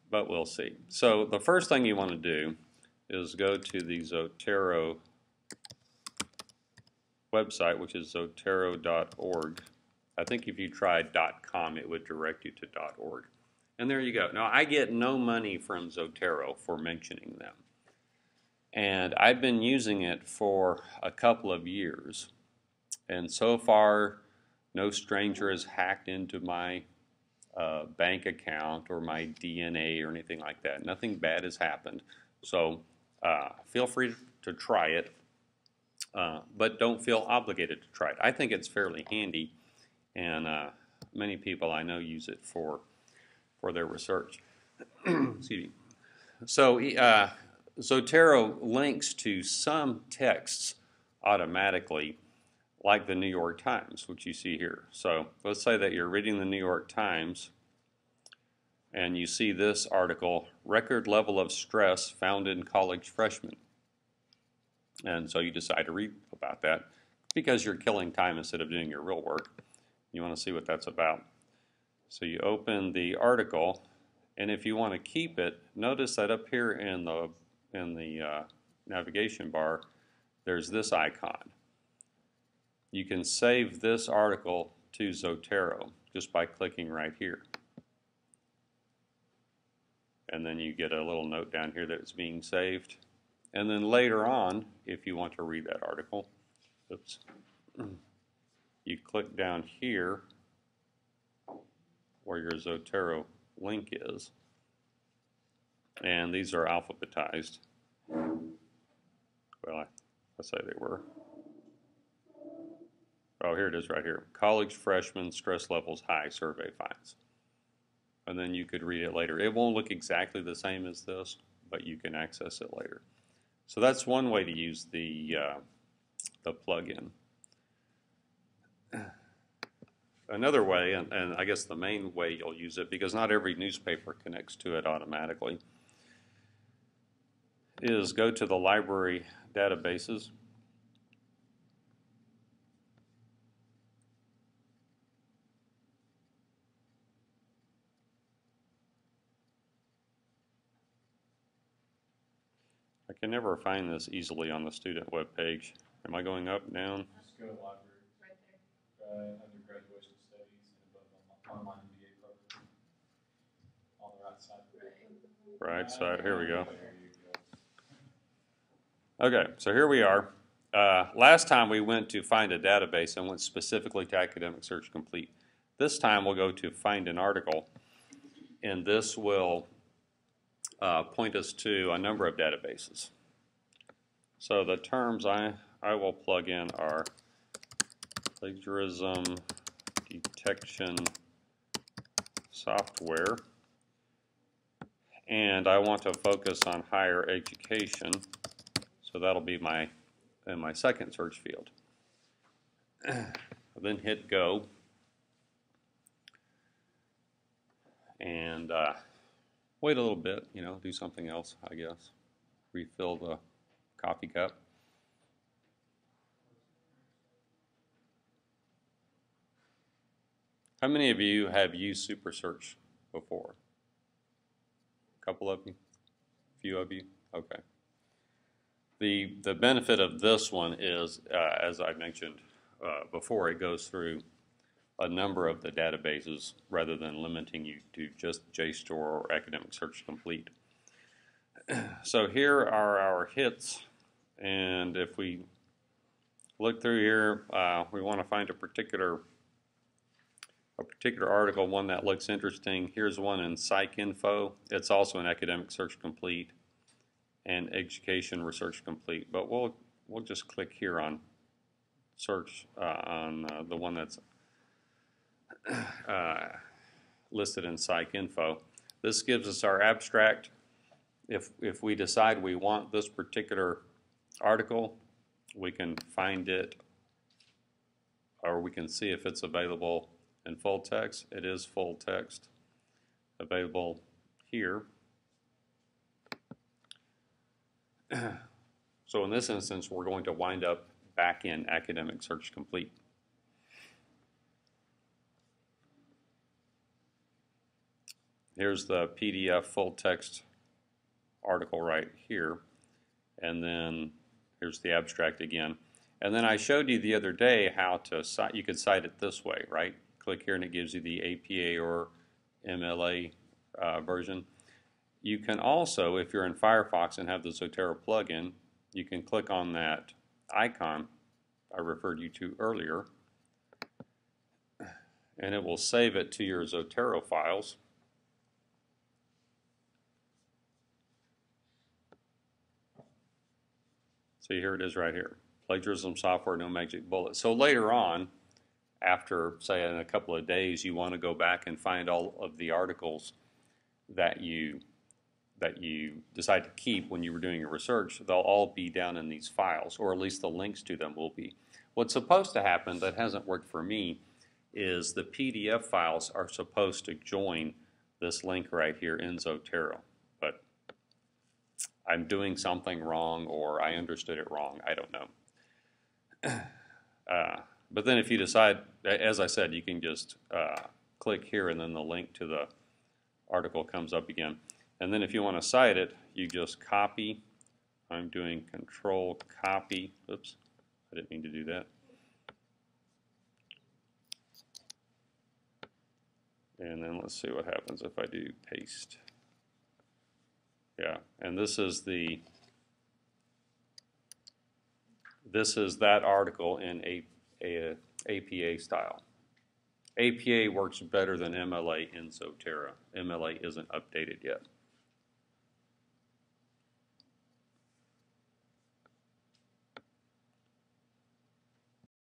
but we'll see. So the first thing you want to do is go to the Zotero website, which is Zotero.org. I think if you tried .com, it would direct you to .org. And there you go. Now, I get no money from Zotero for mentioning them. And I've been using it for a couple of years. And so far, no stranger has hacked into my bank account or my DNA or anything like that. Nothing bad has happened. So feel free to try it, but don't feel obligated to try it. I think it's fairly handy, and many people I know use it for their research. Excuse me. So Zotero links to some texts automatically, like the New York Times, which you see here. So let's say that you're reading the New York Times and you see this article, record level of stress found in college freshmen. And so you decide to read about that because you're killing time instead of doing your real work. You want to see what that's about. So you open the article, and if you want to keep it, notice that up here in the navigation bar, there's this icon. You can save this article to Zotero just by clicking right here. And then you get a little note down here that it's being saved. And then later on, if you want to read that article, oops, you click down here where your Zotero link is. And these are alphabetized. Well, let's say they were. Oh, here it is right here. College freshmen, stress levels high, survey finds. And then you could read it later. It won't look exactly the same as this, but you can access it later. So that's one way to use the plugin. Another way, and I guess the main way you'll use it, because not every newspaper connects to it automatically, is go to the library databases. I can never find this easily on the student web page. Am I going up, down? Just go to library. Right there. Under graduation studies and above online MBA program. On the right side. Right side, here we go. Okay, so here we are. Last time we went to find a database and went specifically to Academic Search Complete. This time we'll go to find an article, and this will point us to a number of databases. So the terms I will plug in are plagiarism detection software, and I want to focus on higher education, so that'll be in my second search field. Then hit go, and wait a little bit, do something else, I guess. Refill the coffee cup. How many of you have used Super Search before? A couple of you? A few of you? Okay. The benefit of this one is, as I mentioned before, it goes through a number of the databases rather than limiting you to just JSTOR or Academic Search Complete. So here are our hits, and if we look through here, we want to find a particular article, one that looks interesting. Here's one in PsycInfo. It's also in Academic Search Complete and Education Research Complete, but we'll just click here on search on the one that's listed in PsycInfo. This gives us our abstract. If we decide we want this particular article, we can find it, or we can see if it's available in full text. It is full text available here. So in this instance, we're going to wind up back in Academic Search Complete. Here's the PDF full text article right here, and then here's the abstract again. And then I showed you the other day how to cite. You could cite it this way, right? Click here and it gives you the APA or MLA version. You can also, if you're in Firefox and have the Zotero plugin, you can click on that icon I referred you to earlier, and it will save it to your Zotero files. So here it is right here. Plagiarism software, no magic bullet. So later on, after, say, in a couple of days, you want to go back and find all of the articles that you decide to keep when you were doing your research. They'll all be down in these files, or at least the links to them will be. What's supposed to happen that hasn't worked for me is the PDF files are supposed to join this link right here in Zotero. But I'm doing something wrong, or I understood it wrong. I don't know. But then if you decide, as I said, you can just click here and then the link to the article comes up again. And then if you want to cite it, you just copy. I'm doing Control Copy. Oops, I didn't mean to do that. And then let's see what happens if I do paste. Yeah, and this is that article in APA style. APA works better than MLA in Zotero. MLA isn't updated yet.